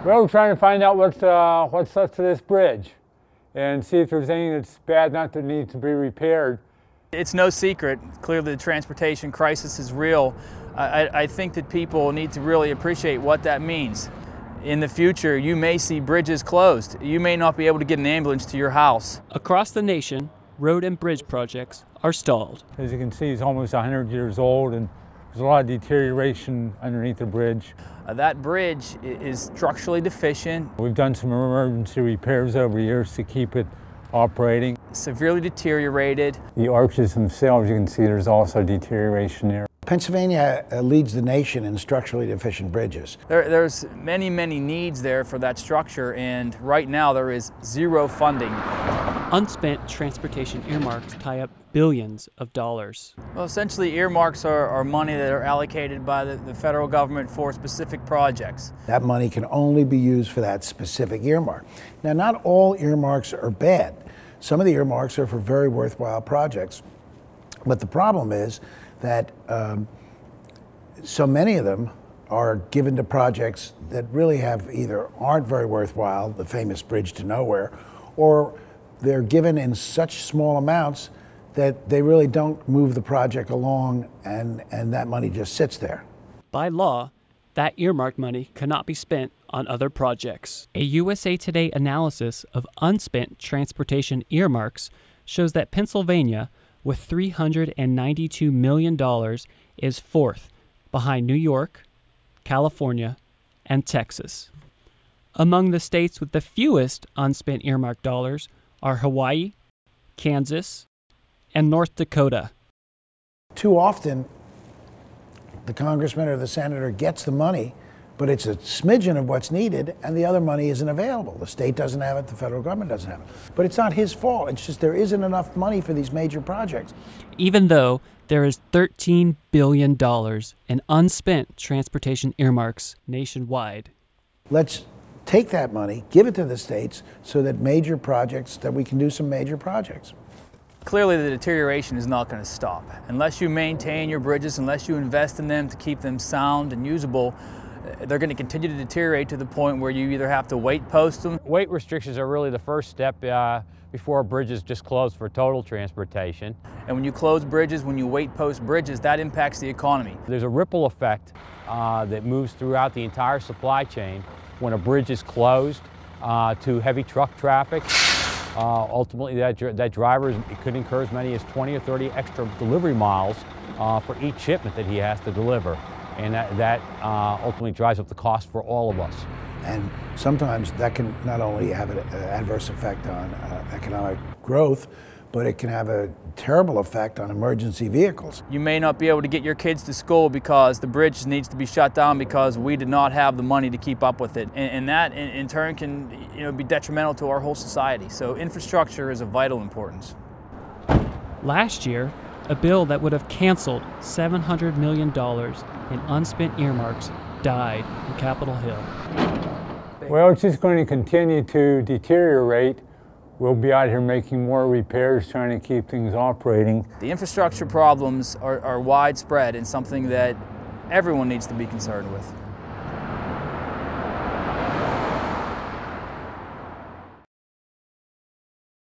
Well, we're trying to find out what's left of this bridge and see if there's anything that's bad enough that needs to be repaired. It's no secret. Clearly the transportation crisis is real. I think that people need to really appreciate what that means. In the future, you may see bridges closed. You may not be able to get an ambulance to your house. Across the nation, road and bridge projects are stalled. As you can see, it's almost 100 years old and there's a lot of deterioration underneath the bridge. That bridge is structurally deficient. We've done some emergency repairs over the years to keep it operating. Severely deteriorated. The arches themselves, you can see there's also deterioration there. Pennsylvania leads the nation in structurally deficient bridges. There's many needs there for that structure, and right now there is zero funding. Unspent transportation earmarks tie up billions of dollars. Well, essentially earmarks are money that are allocated by the federal government for specific projects. That money can only be used for that specific earmark. Now, not all earmarks are bad. Some of the earmarks are for very worthwhile projects. But the problem is that so many of them are given to projects that really aren't very worthwhile, the famous bridge to nowhere, or they're given in such small amounts that they really don't move the project along, and that money just sits there. By law, that earmarked money cannot be spent on other projects. A USA Today analysis of unspent transportation earmarks shows that Pennsylvania, with $392 million, is fourth behind New York, California, and Texas. Among the states with the fewest unspent earmarked dollars are Hawaii, Kansas, and North Dakota. Too often, the congressman or the senator gets the money, but it's a smidgen of what's needed, and the other money isn't available. The state doesn't have it, the federal government doesn't have it. But it's not his fault. It's just there isn't enough money for these major projects. Even though there is $13 billion in unspent transportation earmarks nationwide. Let's take that money, give it to the states, so that we can do some major projects. Clearly the deterioration is not going to stop. Unless you maintain your bridges, unless you invest in them to keep them sound and usable, they're going to continue to deteriorate to the point where you either have to weight post them. Weight restrictions are really the first step before a bridge is just closed for total transportation. And when you close bridges, when you weight post bridges, that impacts the economy. There's a ripple effect that moves throughout the entire supply chain when a bridge is closed to heavy truck traffic. Ultimately, that driver could incur as many as 20 or 30 extra delivery miles for each shipment that he has to deliver. And that ultimately drives up the cost for all of us. And sometimes that can not only have an adverse effect on economic growth, but it can have a terrible effect on emergency vehicles. You may not be able to get your kids to school because the bridge needs to be shut down because we did not have the money to keep up with it. And that in turn can be detrimental to our whole society. So infrastructure is of vital importance. Last year, a bill that would have canceled $700 million in unspent earmarks died in Capitol Hill. Well, it's just going to continue to deteriorate. We'll be out here making more repairs, trying to keep things operating. The infrastructure problems are widespread and something that everyone needs to be concerned with.